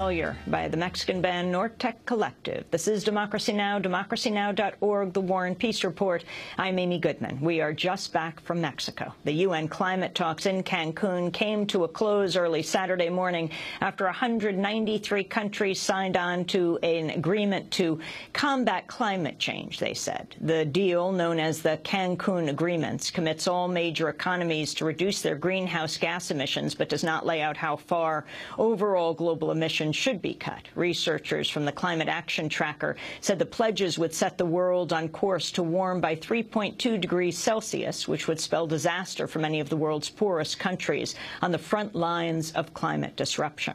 Failure by the Mexican band Nortec Collective. This is Democracy Now!, democracynow.org, The War and Peace Report. I'm Amy Goodman. We are just back from Mexico. The UN climate talks in Cancun came to a close early Saturday morning after 193 countries signed on to an agreement to combat climate change, they said. The deal, known as the Cancún Agreements, commits all major economies to reduce their greenhouse gas emissions, but does not lay out how far overall global emissions should be cut. Researchers from the Climate Action Tracker said the pledges would set the world on course to warm by 3.2 degrees Celsius, which would spell disaster for many of the world's poorest countries on the front lines of climate disruption.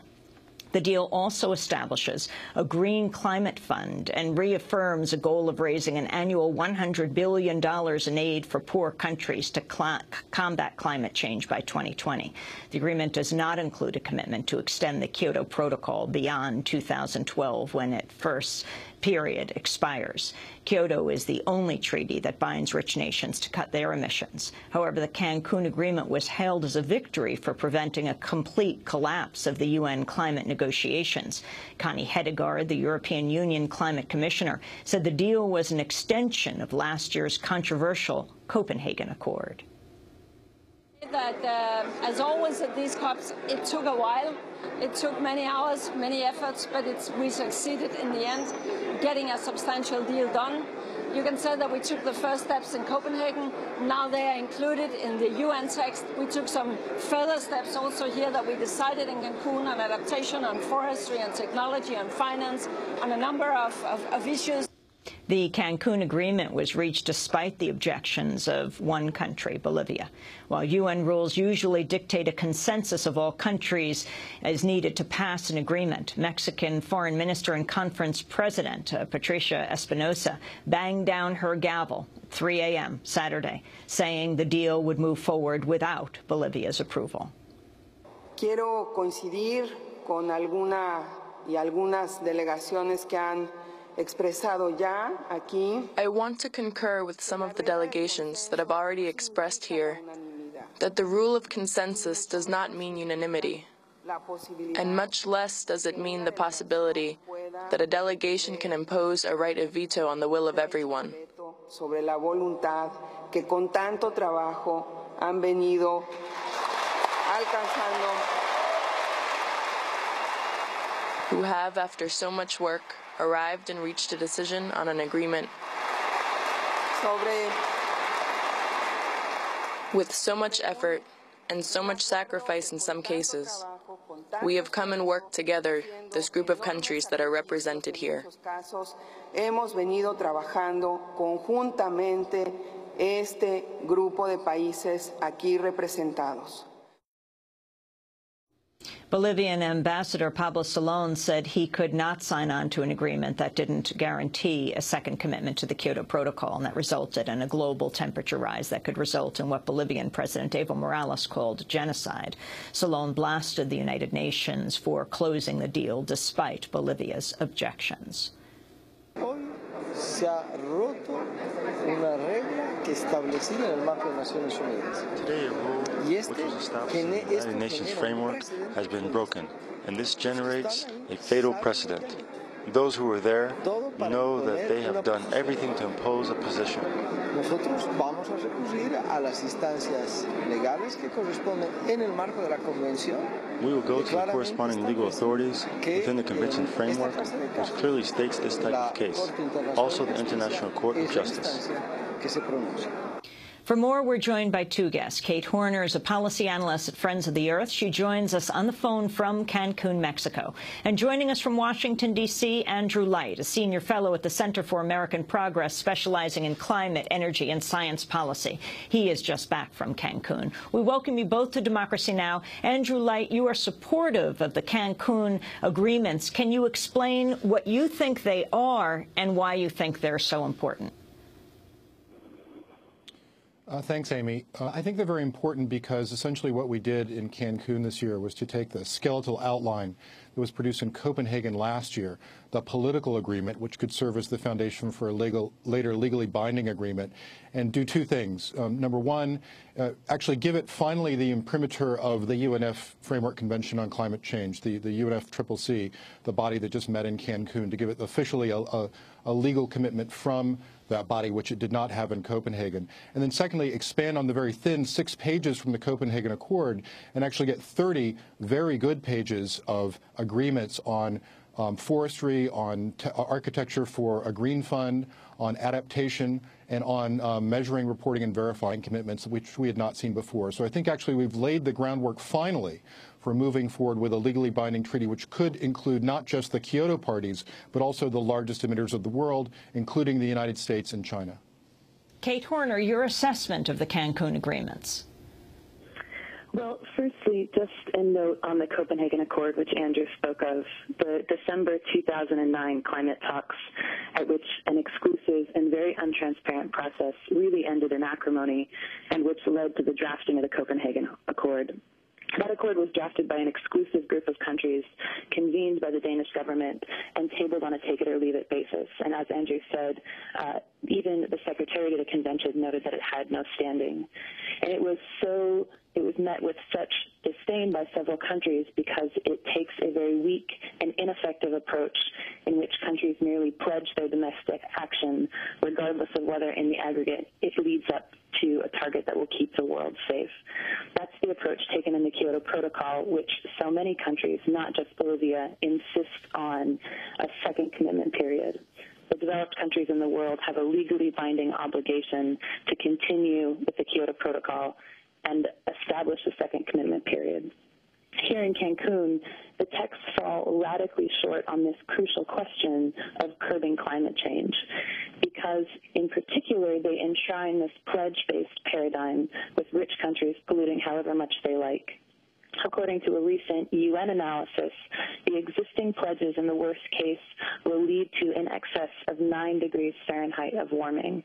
The deal also establishes a green climate fund and reaffirms a goal of raising an annual $100 billion in aid for poor countries to combat climate change by 2020. The agreement does not include a commitment to extend the Kyoto Protocol beyond 2012, when its first period expires. Kyoto is the only treaty that binds rich nations to cut their emissions. However, the Cancun Agreement was hailed as a victory for preventing a complete collapse of the UN climate negotiations. Connie Hedegaard, the European Union Climate Commissioner, said the deal was an extension of last year's controversial Copenhagen Accord. That, as always at these COPs, it took a while. It took many hours, many efforts, but we succeeded in the end, getting a substantial deal done. You can say that we took the first steps in Copenhagen. Now they are included in the UN text. We took some further steps also here that we decided in Cancun on adaptation, on forestry, on technology, on finance, on a number of issues. The Cancun Agreement was reached despite the objections of one country, Bolivia. While UN rules usually dictate a consensus of all countries is needed to pass an agreement, Mexican Foreign Minister and Conference President Patricia Espinosa banged down her gavel at 3 a.m. Saturday, saying the deal would move forward without Bolivia's approval. Quiero coincidir con algunas delegaciones que han expresado ya aquí. I want to concur with some of the delegations that have already expressed here that the rule of consensus does not mean unanimity, and much less does it mean the possibility that a delegation can impose a right of veto on the will of everyone. Sobre la voluntad que con tanto trabajo han venido alcanzando. Who have, after so much work, arrived and reached a decision on an agreement. With so much effort and so much sacrifice in some cases, we have come and worked together, this group of countries that are represented here. Hemos venido trabajando conjuntamente este grupo de países aquí representados. Bolivian Ambassador Pablo Salón said he could not sign on to an agreement that didn't guarantee a second commitment to the Kyoto Protocol, and that resulted in a global temperature rise that could result in what Bolivian President Evo Morales called genocide. Salón blasted the United Nations for closing the deal despite Bolivia's objections. Se ha roto una regla que establecida en el marco de Naciones Unidas. Today, a rule which was established in the United Nations framework has been broken, and this generates a fatal precedent. Those who were there know that they have done everything to impose a position. Nosotros vamos a recurrir a las instancias legales que corresponden en el marco de la Convención. We will go to the corresponding legal authorities within the Convention framework, which clearly states this type of case, also the International Court of Justice. For more, we're joined by two guests. Kate Horner is a policy analyst at Friends of the Earth. She joins us on the phone from Cancun, Mexico. And joining us from Washington, D.C., Andrew Light, a senior fellow at the Center for American Progress, specializing in climate, energy, and science policy. He is just back from Cancun. We welcome you both to Democracy Now! Andrew Light, you are supportive of the Cancun Agreements. Can you explain what you think they are and why you think they're so important? Thanks, Amy. I think they're very important because essentially what we did in Cancun this year was to take the skeletal outline that was produced in Copenhagen last year, the political agreement, which could serve as the foundation for a later legally binding agreement, and do two things. Number one, actually give it finally the imprimatur of the UNF Framework Convention on Climate Change, the UNFCCC, the body that just met in Cancun, to give it officially a legal commitment from that body, which it did not have in Copenhagen. And then secondly, expand on the very thin 6 pages from the Copenhagen Accord and actually get 30 very good pages of agreements on forestry, on architecture for a green fund, on adaptation, and on measuring, reporting, and verifying commitments, which we had not seen before. So I think actually we've laid the groundwork finally for moving forward with a legally binding treaty, which could include not just the Kyoto parties, but also the largest emitters of the world, including the United States and China. Kate Horner, your assessment of the Cancun agreements. Well, firstly, just a note on the Copenhagen Accord, which Andrew spoke of, the December 2009 climate talks, at which an exclusive and very untransparent process really ended in acrimony and which led to the drafting of the Copenhagen Accord. That accord was drafted by an exclusive group of countries convened by the Danish government and tabled on a take-it-or-leave-it basis. And as Andrew said, even the Secretary of the Convention noted that it had no standing. And it was met with such disdain by several countries because it takes a very weak and ineffective approach in which countries merely pledge their domestic action, regardless of whether in the aggregate it leads up to a target that will keep the world safe. That's the approach taken in the Kyoto Protocol, which so many countries, not just Bolivia, insist on a second commitment period. The developed countries in the world have a legally binding obligation to continue with the Kyoto Protocol and establish a second commitment period. Here in Cancun, the texts fall radically short on this crucial question of curbing climate change because, in particular, they enshrine this pledge-based paradigm with rich countries polluting however much they like. According to a recent UN analysis, the existing pledges in the worst case will lead to in excess of 9 degrees Fahrenheit of warming.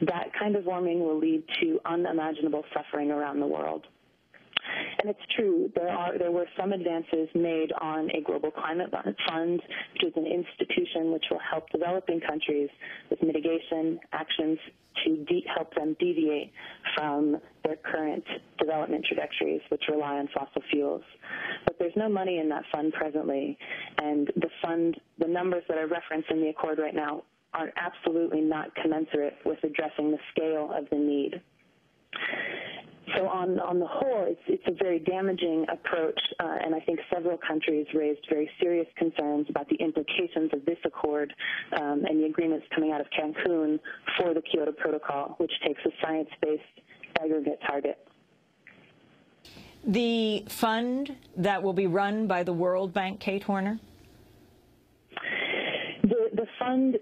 That kind of warming will lead to unimaginable suffering around the world. And it's true, there were some advances made on a global climate fund, which is an institution which will help developing countries with mitigation actions to help them deviate from their current development trajectories, which rely on fossil fuels. But there's no money in that fund presently, and the numbers that are referenced in the accord right now are absolutely not commensurate with addressing the scale of the need. So on the whole, it's a very damaging approach, and I think several countries raised very serious concerns about the implications of this accord and the agreements coming out of Cancun for the Kyoto Protocol, which takes a science-based aggregate target. The fund that will be run by the World Bank, Kate Horner? The fund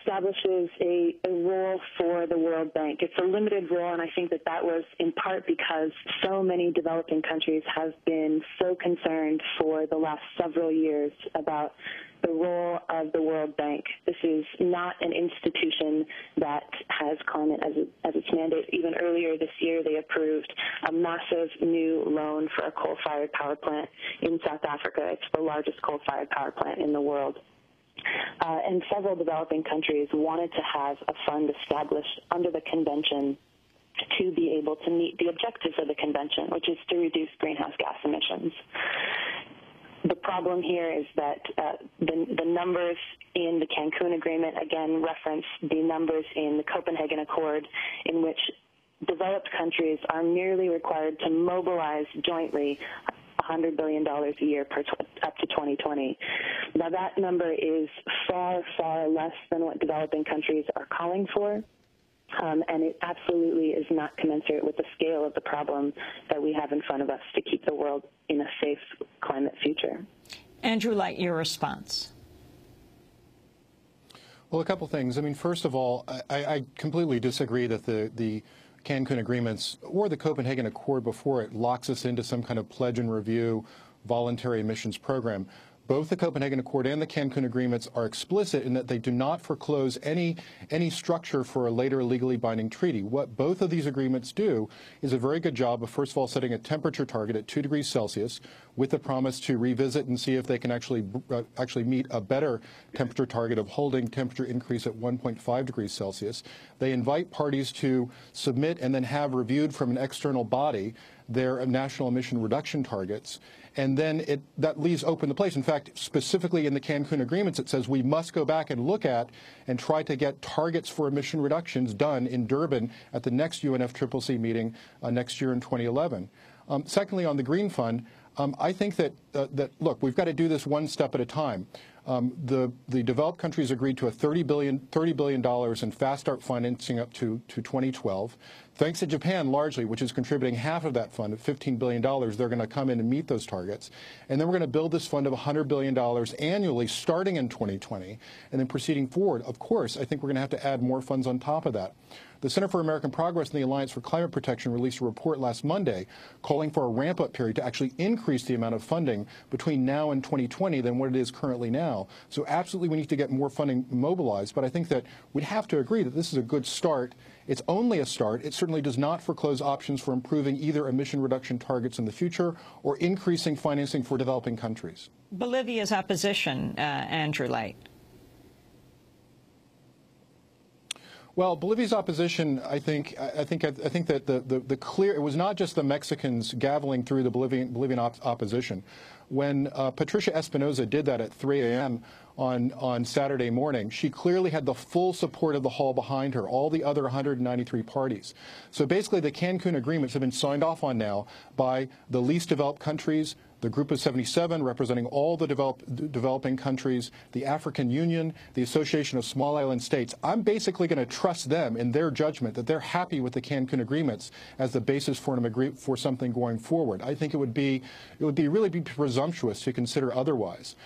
establishes a role for the World Bank. It's a limited role, and I think that was in part because so many developing countries have been so concerned for the last several years about the role of the World Bank. This is not an institution that has climate as its mandate. Even earlier this year, they approved a massive new loan for a coal-fired power plant in South Africa. It's the largest coal-fired power plant in the world. And several developing countries wanted to have a fund established under the convention to be able to meet the objectives of the convention, which is to reduce greenhouse gas emissions. The problem here is that the numbers in the Cancun Agreement, again, reference the numbers in the Copenhagen Accord, in which developed countries are merely required to mobilize jointly $100 billion a year up to 2020. Now, that number is far, far less than what developing countries are calling for, and it absolutely is not commensurate with the scale of the problem that we have in front of us to keep the world in a safe climate future. Andrew Light, your response. Well, a couple things. I mean, first of all, I completely disagree that the Cancun Agreements or the Copenhagen Accord before it locks us into some kind of pledge and review voluntary emissions program. both the Copenhagen Accord and the Cancun Agreements are explicit in that they do not foreclose any structure for a later legally binding treaty. What both of these agreements do is a very good job of, first of all, setting a temperature target at 2 degrees Celsius with the promise to revisit and see if they can actually meet a better temperature target of holding temperature increase at 1.5 degrees Celsius. They invite parties to submit and then have reviewed from an external body their national emission reduction targets, and then that leaves open the place. In fact, specifically in the Cancun Agreements, it says we must go back and look at and try to get targets for emission reductions done in Durban at the next UNFCCC meeting next year in 2011. Secondly, on the Green Fund, I think that, look, we've got to do this one step at a time. The developed countries agreed to a $30 billion in fast start financing up to 2012. Thanks to Japan, largely, which is contributing half of that fund, at $15 billion, they're going to come in and meet those targets. And then we're going to build this fund of $100 billion annually starting in 2020 and then proceeding forward. Of course, I think we're going to have to add more funds on top of that. The Center for American Progress and the Alliance for Climate Protection released a report last Monday calling for a ramp-up period to actually increase the amount of funding between now and 2020 than what it is currently now. So absolutely we need to get more funding mobilized, but I think that we'd have to agree that this is a good start. It's only a start. It certainly does not foreclose options for improving either emission reduction targets in the future or increasing financing for developing countries. Bolivia's opposition, Andrew Light. Well, Bolivia's opposition, I think that the clear, it was not just the Mexicans gaveling through the Bolivian opposition. When Patricia Espinosa did that at 3 a.m. on Saturday morning, she clearly had the full support of the hall behind her, all the other 193 parties. So basically the Cancun Agreements have been signed off on now by the least developed countries, the Group of 77 representing all the developing countries, the African Union, the Association of Small Island States. I'm basically going to trust them in their judgment that they're happy with the Cancun Agreements as the basis for something going forward. I think it would really be presumptuous to consider otherwise.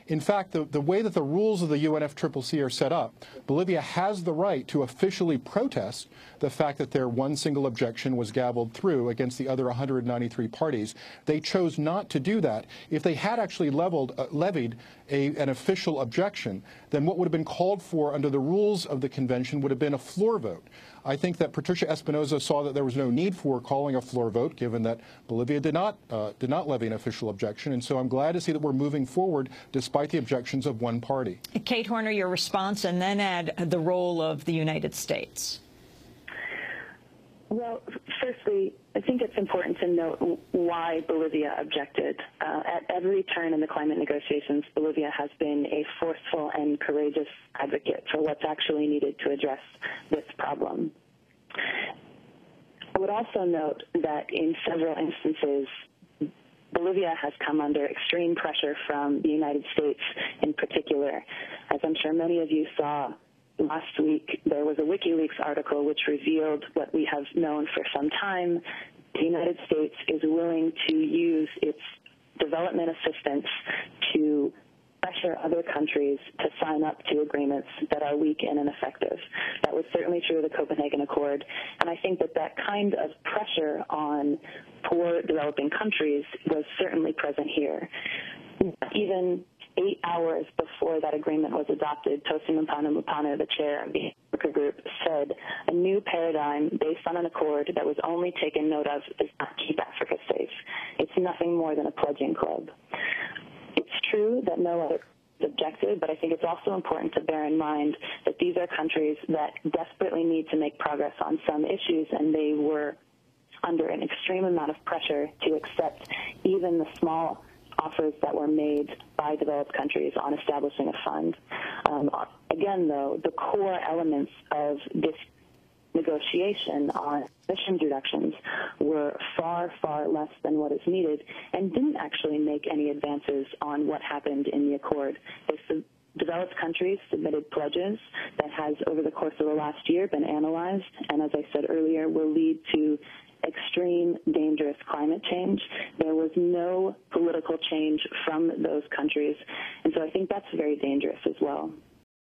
In fact, the way that the rules of the UNFCCC are set up, Bolivia has the right to officially protest the fact that their one single objection was gavelled through against the other 193 parties. They chose not to do that. If they had actually levied an official objection, then what would have been called for under the rules of the convention would have been a floor vote. I think that Patricia Espinosa saw that there was no need for calling a floor vote, given that Bolivia did not levy an official objection, and so I'm glad to see that we're moving forward despite the objections of one party. Kate Horner, your response, and then add the role of the United States. Well, firstly, I think it's important to note why Bolivia objected. At every turn in the climate negotiations, Bolivia has been a forceful and courageous advocate for what's actually needed to address this problem. I would also note that in several instances, Bolivia has come under extreme pressure from the United States in particular. As I'm sure many of you saw, last week, there was a WikiLeaks article which revealed what we have known for some time. The United States is willing to use its development assistance to pressure other countries to sign up to agreements that are weak and ineffective. That was certainly true of the Copenhagen Accord, and I think that that kind of pressure on poor developing countries was certainly present here. Even 8 hours before that agreement was adopted, Tosi Mupana, the chair of the Africa Group, said a new paradigm based on an accord that was only taken note of does not keep Africa safe. It's nothing more than a pledging club. It's true that no other objected, but I think it's also important to bear in mind that these are countries that desperately need to make progress on some issues, and they were under an extreme amount of pressure to accept even the small offers that were made by developed countries on establishing a fund. Again, though, the core elements of this negotiation on emissions reductions were far, far less than what is needed and didn't actually make any advances on what happened in the accord. Developed countries submitted pledges that has, over the course of the last year, been analyzed, and as I said earlier, will lead to extreme, dangerous climate change. There was no political change from those countries, and so I think that's very dangerous as well.